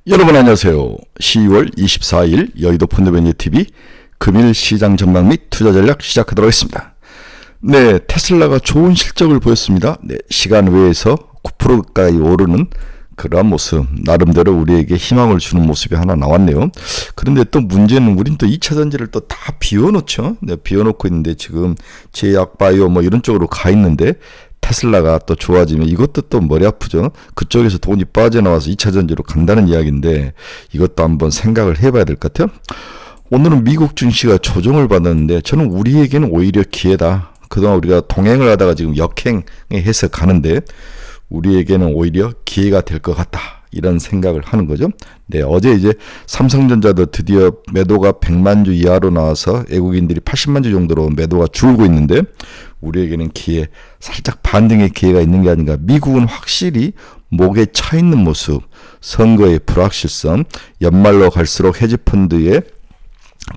여러분 안녕하세요. 12월 24일 여의도 펀드매니아TV 금일 시장 전망 및 투자 전략 시작하도록 하겠습니다. 네, 테슬라가 좋은 실적을 보였습니다. 네, 시간 외에서 9% 가까이 오르는 그러한 모습, 나름대로 우리에게 희망을 주는 모습이 하나 나왔네요. 그런데 또 문제는 우린 또 2차 전지를 또 다 비워놓죠. 네, 비워놓고 있는데 지금 제약, 바이오 뭐 이런 쪽으로 가 있는데 테슬라가 또 좋아지면 이것도 또 머리 아프죠. 그쪽에서 돈이 빠져나와서 2차 전지로 간다는 이야기인데 이것도 한번 생각을 해봐야 될 것 같아요. 오늘은 미국 증시가 조정을 받았는데 저는 우리에게는 오히려 기회다. 그동안 우리가 동행을 하다가 지금 역행해서 가는데 우리에게는 오히려 기회가 될 것 같다. 이런 생각을 하는 거죠. 네, 어제 이제 삼성전자도 드디어 매도가 100만 주 이하로 나와서 외국인들이 80만 주 정도로 매도가 줄고 있는데 우리에게는 기회, 살짝 반등의 기회가 있는 게 아닌가. 미국은 확실히 목에 차 있는 모습, 선거의 불확실성, 연말로 갈수록 헤지펀드의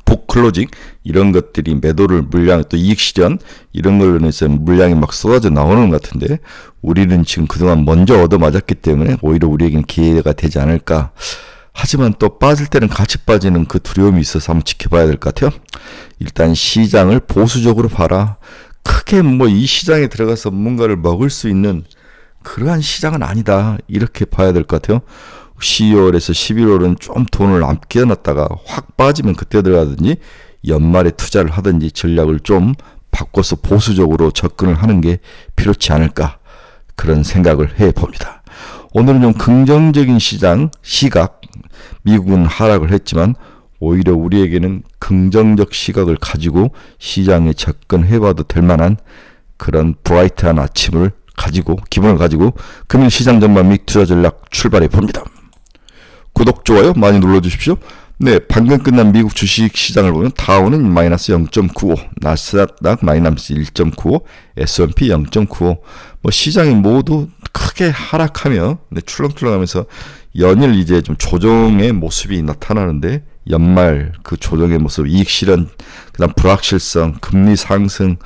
북클로징 이런 것들이 매도를 물량 또 이익 실현 이런 걸로 인해서 물량이 막 쏟아져 나오는 것 같은데 우리는 지금 그동안 먼저 얻어맞았기 때문에 오히려 우리에게는 기회가 되지 않을까. 하지만 또 빠질 때는 같이 빠지는 그 두려움이 있어서 한번 지켜봐야 될 것 같아요. 일단 시장을 보수적으로 봐라. 크게 뭐 이 시장에 들어가서 뭔가를 먹을 수 있는 그러한 시장은 아니다. 이렇게 봐야 될 것 같아요. 12월에서 11월은 좀 돈을 아껴놨다가 확 빠지면 그때 들어가든지 연말에 투자를 하든지 전략을 좀 바꿔서 보수적으로 접근을 하는 게 필요치 않을까 그런 생각을 해봅니다. 오늘은 좀 긍정적인 시장 시각, 미국은 하락을 했지만 오히려 우리에게는 긍정적 시각을 가지고 시장에 접근해봐도 될 만한 그런 브라이트한 아침을 가지고 기분을 가지고 금일 시장 전망 및 투자 전략 출발해 봅니다. 구독, 좋아요 많이 눌러주십시오. 네, 방금 끝난 미국 주식 시장을 보면 다우는 마이너스 0.95, 나스닥 마이너스 1.95, S&P 0.95. 뭐 시장이 모두 크게 하락하며 출렁출렁하면서 연일 이제 좀 조정의 모습이 나타나는데 연말 그 조정의 모습, 이익 실현, 그다음 불확실성, 금리 상승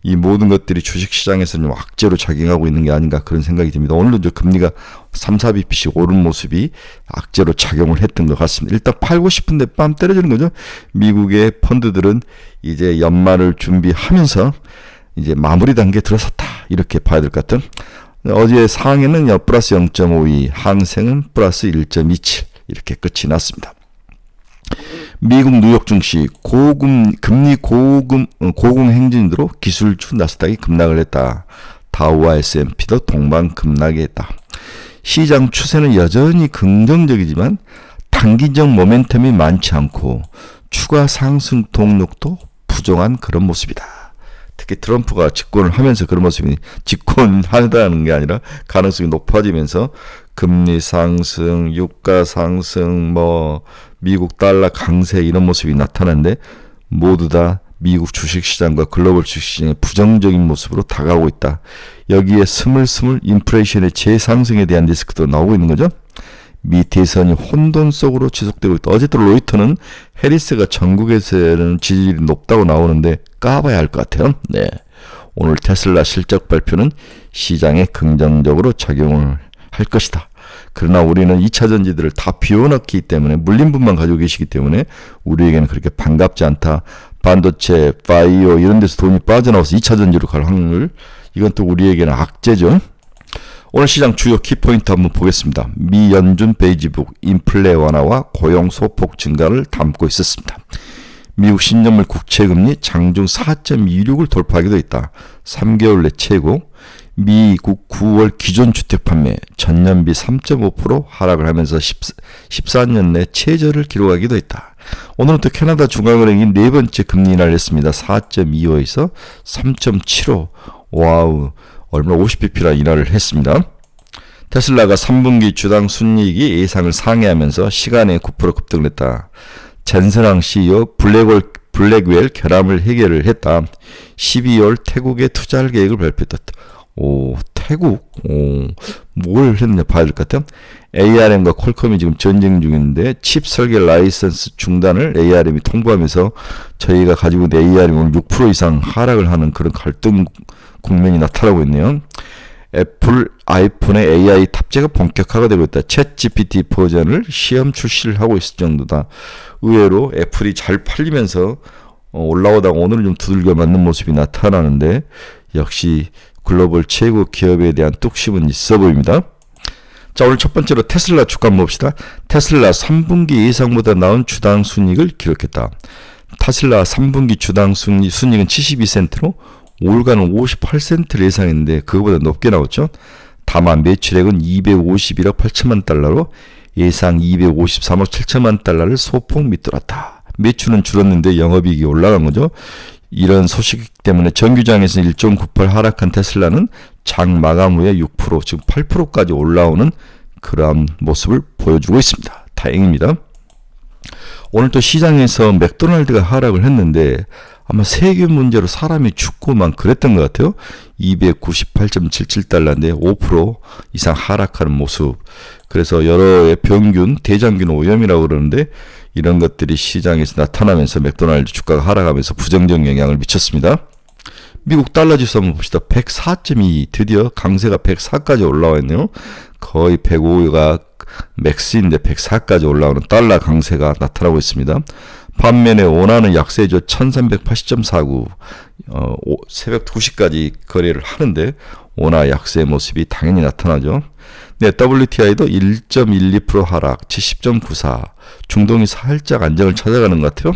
이 모든 것들이 주식시장에서 좀 악재로 작용하고 있는 게 아닌가 그런 생각이 듭니다. 오늘도 이제 금리가 3-4bp씩 오른 모습이 악재로 작용을 했던 것 같습니다. 일단 팔고 싶은데 빰 때려지는 거죠. 미국의 펀드들은 이제 연말을 준비하면서 이제 마무리 단계에 들어섰다. 이렇게 봐야 될 것 같은. 어제 상해는 플러스 0.52, 항생은 플러스 1.27 이렇게 끝이 났습니다. 미국 뉴욕 증시 금리 고금 행진으로 기술주 나스닥이 급락을 했다. 다우와 S&P도 동반 급락이 했다. 시장 추세는 여전히 긍정적이지만 단기적 모멘텀이 많지 않고 추가 상승 동력도 부정한 그런 모습이다. 특히 트럼프가 집권을 하면서 그런 모습이 집권하다는 게 아니라 가능성이 높아지면서 금리 상승, 유가 상승, 뭐 미국 달러 강세 이런 모습이 나타나는데 모두 다 미국 주식시장과 글로벌 주식시장의 부정적인 모습으로 다가오고 있다. 여기에 스물스물 인플레이션의 재상승에 대한 리스크도 나오고 있는 거죠. 미 대선이 혼돈 속으로 지속되고 있다. 어쨌든 로이터는 해리스가 전국에서는 지지율이 높다고 나오는데 까봐야 할 것 같아요. 네, 오늘 테슬라 실적 발표는 시장에 긍정적으로 작용을 할 것이다. 그러나 우리는 2차 전지들을 다 비워놨기 때문에 물린분만 가지고 계시기 때문에 우리에게는 그렇게 반갑지 않다. 반도체, 바이오 이런 데서 돈이 빠져나와서 2차 전지로 갈 확률 이건 또 우리에게는 악재죠. 오늘 시장 주요 키포인트 한번 보겠습니다. 미 연준 베이지북 인플레 완화와 고용 소폭 증가를 담고 있었습니다. 미국 신전물 국채금리 장중 4.26을 돌파하기도 했다. 3개월 내 최고. 미국 9월 기존 주택 판매 전년비 3.5% 하락을 하면서 14년 내 최저를 기록하기도 했다. 오늘은 또 캐나다 중앙은행이 네 번째 금리 인하를 했습니다. 4.25에서 3.75. 와우, 얼마나 50bp나 인하를 했습니다. 테슬라가 3분기 주당 순이익이 예상을 상회하면서 시간에 9% 급등을 했다. 젠슨항 CEO 블랙웰 결함을 해결을 했다. 12월 태국에 투자할 계획을 발표했다. 오, 태국? 뭘 했냐 봐야 될 것 같아요. ARM과 퀄컴이 지금 전쟁 중인데 칩 설계 라이선스 중단을 ARM이 통보하면서 저희가 가지고 있는 ARM이 오늘 6% 이상 하락을 하는 그런 갈등 국면이 나타나고 있네요. 애플 아이폰의 AI 탑재가 본격화가 되고 있다. 챗 GPT 버전을 시험 출시를 하고 있을 정도다. 의외로 애플이 잘 팔리면서 올라오다가 오늘은 좀 두들겨 맞는 모습이 나타나는데 역시 글로벌 최고 기업에 대한 뚝심은 있어 보입니다. 자, 오늘 첫 번째로 테슬라 주가 한번 봅시다. 테슬라 3분기 예상보다 나은 주당 순이익을 기록했다. 테슬라 3분기 주당 순이익은 72센트로 올가는 58센트를 예상했는데 그거보다 높게 나왔죠. 다만 매출액은 251억 8천만 달러로 예상 253억 7천만 달러를 소폭 밑돌았다. 매출은 줄었는데 영업이익이 올라간 거죠. 이런 소식 때문에 정규장에서 1.98 하락한 테슬라는 장 마감 후에 6% 지금 8%까지 올라오는 그러한 모습을 보여주고 있습니다. 다행입니다. 오늘 또 시장에서 맥도날드가 하락을 했는데 아마 세계 문제로 사람이 죽고만 그랬던 것 같아요. 298.77달러인데 5% 이상 하락하는 모습. 그래서 여러의 평균 대장균 오염이라고 그러는데 이런 것들이 시장에서 나타나면서 맥도날드 주가가 하락하면서 부정적 영향을 미쳤습니다. 미국 달러 지수 한번 봅시다. 104.2 드디어 강세가 104까지 올라와 있네요. 거의 105가 맥스인데 104까지 올라오는 달러 강세가 나타나고 있습니다. 반면에 원화는 약세죠. 1380.49 새벽 2시까지 거래를 하는데 원화 약세 모습이 당연히 나타나죠. 네, WTI도 1.12% 하락 70.94 중동이 살짝 안정을 찾아가는 것 같아요.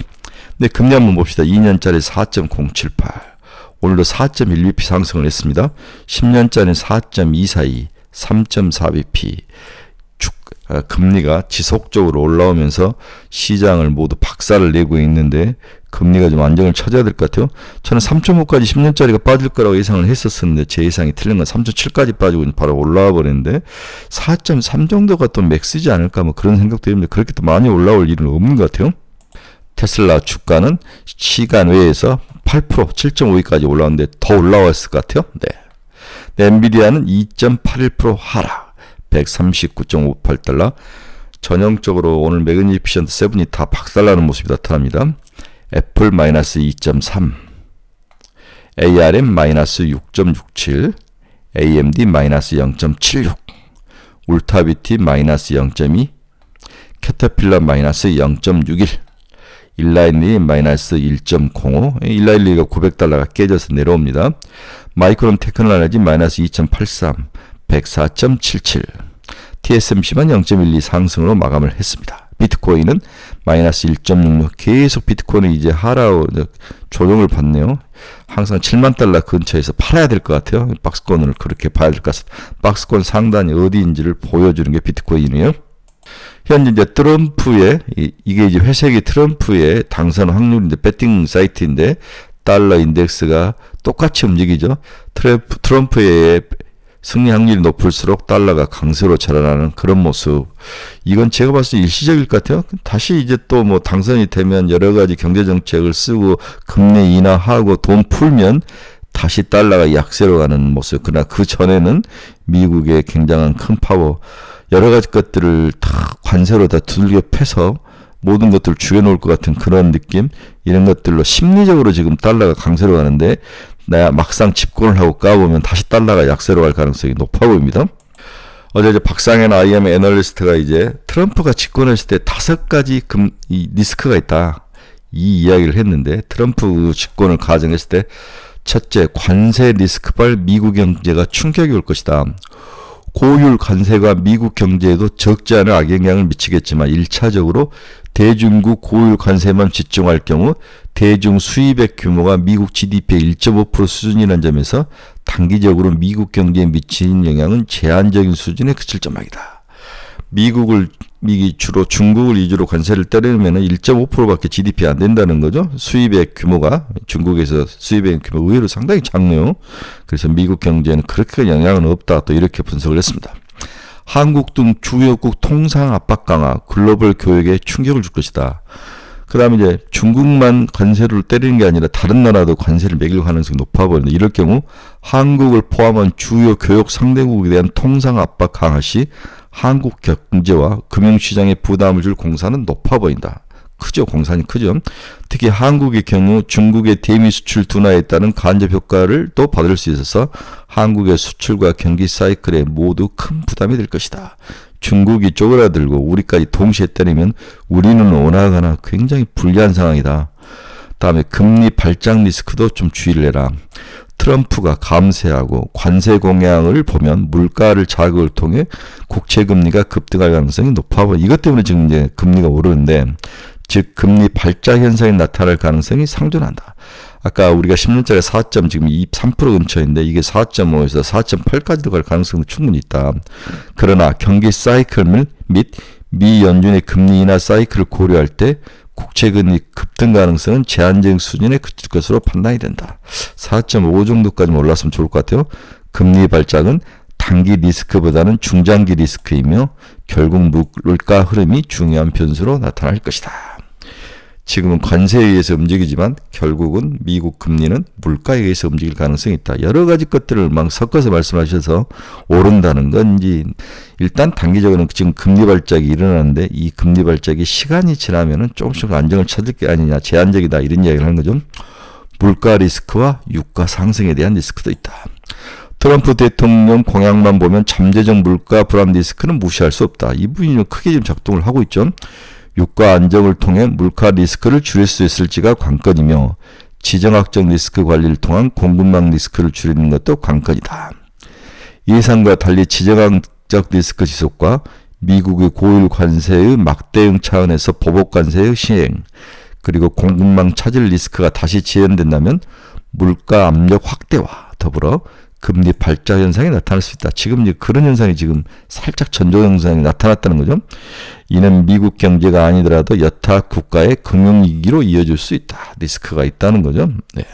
네, 금리 한번 봅시다. 2년짜리 4.078 오늘도 4.1bp 상승을 했습니다. 10년짜리 4.242 3.4bp 금리가 지속적으로 올라오면서 시장을 모두 박살을 내고 있는데 금리가 좀 안정을 찾아야 될 것 같아요. 저는 3.5까지 10년짜리가 빠질 거라고 예상을 했었는데 제 예상이 틀린 건 3.7까지 빠지고 바로 올라와 버리는데 4.3 정도가 또 맥스지 않을까 뭐 그런 생각도 했는데 그렇게 또 많이 올라올 일은 없는 것 같아요. 테슬라 주가는 시간 외에서 8% 7.52까지 올라왔는데 더 올라왔을 것 같아요. 네. 엔비디아는 2.81% 하락 139.58달러. 전형적으로 오늘 매그니피션트 7이 다 박살나는 모습이 나타납니다. 애플 마이너스 2.3, ARM 마이너스 6.67, AMD 마이너스 0.76, 울타비티 마이너스 0.2, 캐터필러 마이너스 0.61, 일라일리 마이너스 1.05, 일라일리가 900달러가 깨져서 내려옵니다. 마이크론 테크놀로지 마이너스 2.83, 104.77, TSMC만 0.12 상승으로 마감을 했습니다. 비트코인은 마이너스 1.66 계속 비트코인은 이제 하락 조정을 받네요. 항상 7만 달러 근처에서 팔아야 될 것 같아요. 박스권을 그렇게 봐야 될 것 같습니다. 박스권 상단이 어디인지를 보여주는 게 비트코인이에요. 현재 이제 트럼프의 이게 이제 회색이 트럼프의 당선 확률인데 배팅 사이트인데 달러 인덱스가 똑같이 움직이죠. 트럼프의 승리 확률이 높을수록 달러가 강세로 자라나는 그런 모습. 이건 제가 봤을 때 일시적일 것 같아요. 다시 이제 또 뭐 당선이 되면 여러 가지 경제 정책을 쓰고 금리 인하하고 돈 풀면 다시 달러가 약세로 가는 모습. 그러나 그 전에는 미국의 굉장한 큰 파워, 여러 가지 것들을 다 관세로 다 두들겨 패서 모든 것들을 죽여놓을 것 같은 그런 느낌, 이런 것들로 심리적으로 지금 달러가 강세로 가는데 내가 막상 집권을 하고 까보면 다시 달러가 약세로 갈 가능성이 높아 보입니다. 어제 이제 박상현 IM 애널리스트가 이제 트럼프가 집권했을 때 5가지 이 리스크가 있다, 이 이야기를 했는데 트럼프 집권을 가정했을 때 첫째, 관세 리스크발 미국 경제가 충격이 올 것이다. 고율 관세가 미국 경제에도 적지 않은 악영향을 미치겠지만 1차적으로 대중국 고율 관세만 집중할 경우 대중 수입액 규모가 미국 GDP의 1.5% 수준이라는 점에서 단기적으로 미국 경제에 미치는 영향은 제한적인 수준에 그칠 전망이다. 미국이 주로 중국을 위주로 관세를 때리면 1.5%밖에 GDP 안 된다는 거죠. 수입액 규모가 중국에서 수입액 규모 의외로 상당히 작네요. 그래서 미국 경제에는 그렇게 영향은 없다, 또 이렇게 분석을 했습니다. 한국 등 주요국 통상 압박 강화, 글로벌 교역에 충격을 줄 것이다. 그 다음에 이제 중국만 관세를 때리는 게 아니라 다른 나라도 관세를 매길 가능성이 높아 보이는데 이럴 경우 한국을 포함한 주요 교역 상대국에 대한 통상 압박 강화 시 한국 경제와 금융시장에 부담을 줄 공산은 높아 보인다. 크죠. 공산이 크죠. 특히 한국의 경우 중국의 대미 수출 둔화에 따른 간접 효과를 또 받을 수 있어서 한국의 수출과 경기 사이클에 모두 큰 부담이 될 것이다. 중국이 쪼그라들고 우리까지 동시에 때리면 우리는 오나가나 굉장히 불리한 상황이다. 다음에 금리 발작 리스크도 좀 주의를 해라. 트럼프가 감세하고 관세 공약을 보면 물가를 자극을 통해 국채 금리가 급등할 가능성이 높아 보여. 이것 때문에 지금 이제 금리가 오르는데, 즉 금리 발작 현상이 나타날 가능성이 상존한다. 아까 우리가 10년짜리 4. 지금 3% 근처인데 이게 4.5에서 4.8까지도 갈 가능성도 충분히 있다. 그러나 경기 사이클 및 미 연준의 금리 인하 사이클을 고려할 때 국채금리 급등 가능성은 제한적인 수준에 그칠 것으로 판단이 된다. 4.5 정도까지 올랐으면 좋을 것 같아요. 금리 발작은 단기 리스크보다는 중장기 리스크이며 결국 물가 흐름이 중요한 변수로 나타날 것이다. 지금은 관세에 의해서 움직이지만 결국은 미국 금리는 물가에 의해서 움직일 가능성이 있다. 여러 가지 것들을 막 섞어서 말씀하셔서 오른다는 건지, 일단 단기적으로는 지금 금리 발작이 일어나는데 이 금리 발작이 시간이 지나면은 조금씩 안정을 찾을 게 아니냐, 제한적이다, 이런 이야기를 하는 거죠. 물가 리스크와 유가 상승에 대한 리스크도 있다. 트럼프 대통령 공약만 보면 잠재적 물가 불안 리스크는 무시할 수 없다. 이 부분이 크게 지금 작동을 하고 있죠. 유가 안정을 통해 물가 리스크를 줄일 수 있을지가 관건이며 지정학적 리스크 관리를 통한 공급망 리스크를 줄이는 것도 관건이다. 예상과 달리 지정학적 리스크 지속과 미국의 고율 관세의 막대응 차원에서 보복 관세의 시행, 그리고 공급망 차질 리스크가 다시 재현된다면 물가 압력 확대와 더불어 금리 발작 현상이 나타날 수 있다. 지금 이제 그런 현상이 지금 살짝 전조 현상이 나타났다는 거죠. 이는 미국 경제가 아니더라도 여타 국가의 금융위기로 이어질 수 있다. 리스크가 있다는 거죠. 네.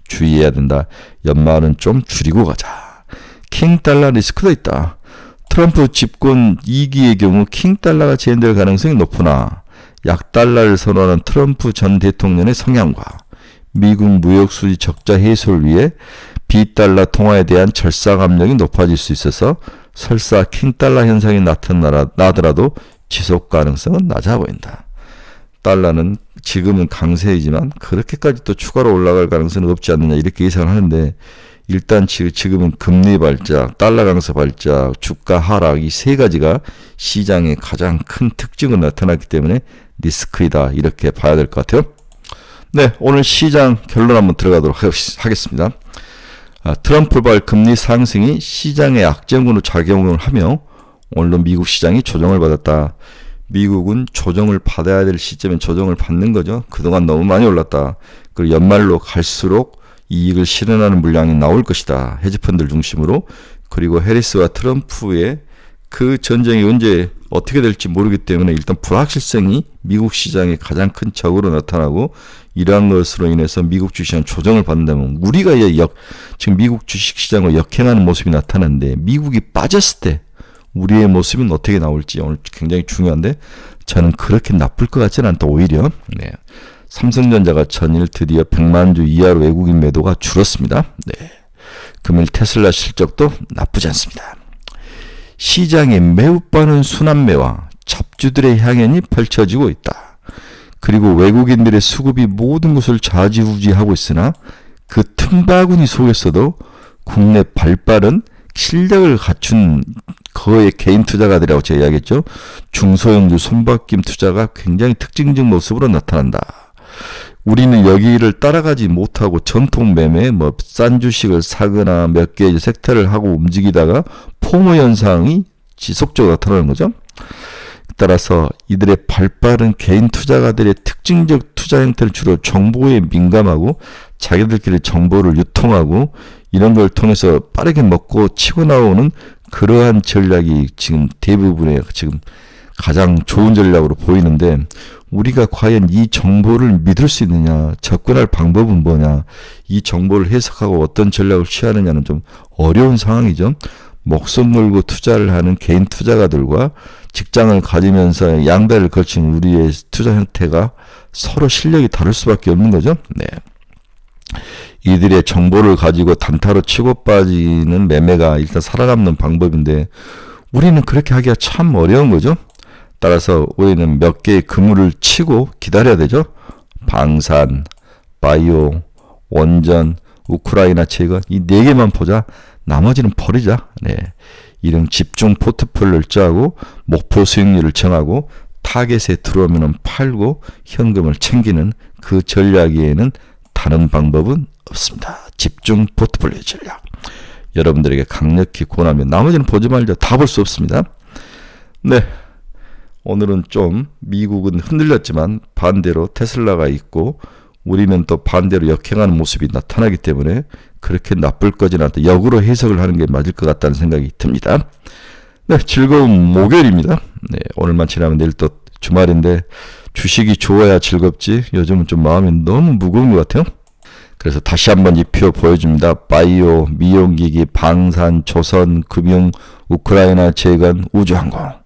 주의해야 된다. 연말은 좀 줄이고 가자. 킹달러 리스크도 있다. 트럼프 집권 2기의 경우 킹달러가 재현될 가능성이 높으나 약달러를 선호하는 트럼프 전 대통령의 성향과 미국 무역수지 적자 해소를 위해 비달러 통화에 대한 절상 압력이 높아질 수 있어서 설사 킹달러 현상이 나타나더라도 지속 가능성은 낮아 보인다. 달러는 지금은 강세이지만 그렇게까지 또 추가로 올라갈 가능성은 없지 않느냐, 이렇게 예상을 하는데, 일단 지금은 금리 발작, 달러 강세 발작, 주가 하락, 이 세 가지가 시장의 가장 큰 특징으로 나타났기 때문에 리스크이다, 이렇게 봐야 될 것 같아요. 네, 오늘 시장 결론 한번 들어가도록 하겠습니다. 트럼프발 금리 상승이 시장의 악재군으로 작용을 하며 오늘도 미국 시장이 조정을 받았다. 미국은 조정을 받아야 될 시점에 조정을 받는 거죠. 그동안 너무 많이 올랐다. 그리고 연말로 갈수록 이익을 실현하는 물량이 나올 것이다. 헤지펀드를 중심으로. 그리고 해리스와 트럼프의 그 전쟁이 언제 어떻게 될지 모르기 때문에 일단 불확실성이 미국 시장의 가장 큰 적으로 나타나고, 이러한 것으로 인해서 미국 주식시장 조정을 받는다면 우리가 지금 미국 주식시장을 역행하는 모습이 나타나는데, 미국이 빠졌을 때 우리의 모습은 어떻게 나올지 오늘 굉장히 중요한데, 저는 그렇게 나쁠 것 같지는 않다. 오히려 네. 삼성전자가 전일 드디어 100만 주 이하로 외국인 매도가 줄었습니다. 네. 금일 테슬라 실적도 나쁘지 않습니다. 시장에 매우 빠른 순환매와 잡주들의 향연이 펼쳐지고 있다. 그리고 외국인들의 수급이 모든 것을 좌지우지하고 있으나 그 틈바구니 속에서도 국내 발빠른 실력을 갖춘 거의 개인 투자가들이라고 제가 이야기했죠. 중소형주 손바뀜 투자가 굉장히 특징적 모습으로 나타난다. 우리는 여기를 따라가지 못하고 전통 매매, 싼 주식을 사거나 몇 개의 섹터를 하고 움직이다가 포모 현상이 지속적으로 나타나는 거죠. 따라서 이들의 발빠른 개인 투자가들의 특징적 투자 형태를 주로 정보에 민감하고 자기들끼리 정보를 유통하고 이런 걸 통해서 빠르게 먹고 치고 나오는 그러한 전략이 지금 대부분의 지금 가장 좋은 전략으로 보이는데, 우리가 과연 이 정보를 믿을 수 있느냐, 접근할 방법은 뭐냐, 이 정보를 해석하고 어떤 전략을 취하느냐는 좀 어려운 상황이죠. 목숨 걸고 투자를 하는 개인 투자가들과 직장을 가지면서 양다리를 걸친 우리의 투자 형태가 서로 실력이 다를 수밖에 없는 거죠. 네. 이들의 정보를 가지고 단타로 치고 빠지는 매매가 일단 살아남는 방법인데, 우리는 그렇게 하기가 참 어려운 거죠. 따라서 우리는 몇 개의 그물을 치고 기다려야 되죠. 방산, 바이오, 원전, 우크라이나 재건 이 4개만 보자. 나머지는 버리자. 네. 이런 집중 포트폴리오를 짜고 목표 수익률을 정하고 타겟에 들어오면 팔고 현금을 챙기는 그 전략에는 다른 방법은 없습니다. 집중 포트폴리오 전략. 여러분들에게 강력히 권하면 나머지는 보지 말자. 다 볼 수 없습니다. 네. 오늘은 좀 미국은 흔들렸지만 반대로 테슬라가 있고 우리는 또 반대로 역행하는 모습이 나타나기 때문에 그렇게 나쁠 거지는 않다. 역으로 해석을 하는 게 맞을 것 같다는 생각이 듭니다. 네, 즐거운 목요일입니다. 네, 오늘만 지나면 내일 또 주말인데 주식이 좋아야 즐겁지 요즘은 좀 마음이 너무 무거운 것 같아요. 그래서 다시 한번 이 표 보여줍니다. 바이오, 미용기기, 방산, 조선, 금융, 우크라이나 재건, 우주항공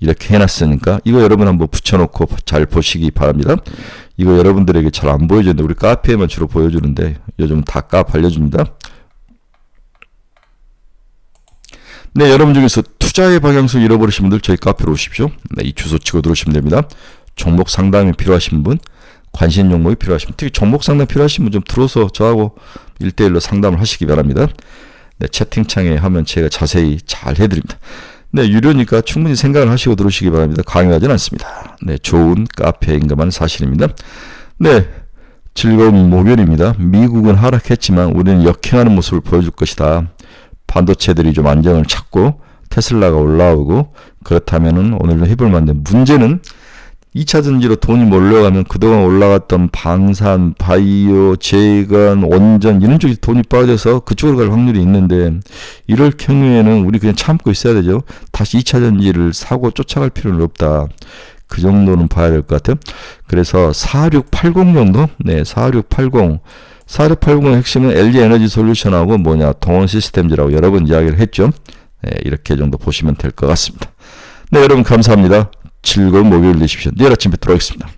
이렇게 해놨으니까 이거 여러분 한번 붙여놓고 잘 보시기 바랍니다. 이거 여러분들에게 잘 안 보여주는데 우리 카페에만 주로 보여주는데 요즘 다 카페 알려줍니다. 네, 여러분 중에서 투자의 방향성 잃어버리신 분들 저희 카페로 오십시오. 네, 이 주소 치고 들어오시면 됩니다. 종목 상담이 필요하신 분, 관심 종목이 필요하신 분, 특히 종목 상담 필요하신 분 좀 들어서 저하고 1대1로 상담을 하시기 바랍니다. 네, 채팅창에 하면 제가 자세히 잘 해드립니다. 네, 유료니까 충분히 생각을 하시고 들어오시기 바랍니다. 강요하진 않습니다. 네, 좋은 카페인 것만 사실입니다. 네, 즐거운 목요일입니다. 미국은 하락했지만 우리는 역행하는 모습을 보여줄 것이다. 반도체들이 좀 안정을 찾고 테슬라가 올라오고 그렇다면은 오늘도 해볼 만한 문제는 2차 전지로 돈이 몰려가면 그동안 올라갔던 방산, 바이오, 재건, 원전 이런 쪽에 돈이 빠져서 그쪽으로 갈 확률이 있는데 이럴 경우에는 우리 그냥 참고 있어야 되죠. 다시 2차 전지를 사고 쫓아갈 필요는 없다. 그 정도는 봐야 될 것 같아요. 그래서 4680 정도? 네, 4680. 4680의 핵심은 LG 에너지 솔루션하고 동원 시스템즈라고 여러 번 이야기를 했죠. 네, 이렇게 정도 보시면 될 것 같습니다. 네, 여러분 감사합니다. 즐거운 목요일 되십시오. 내일 아침 뵙도록 하겠습니다.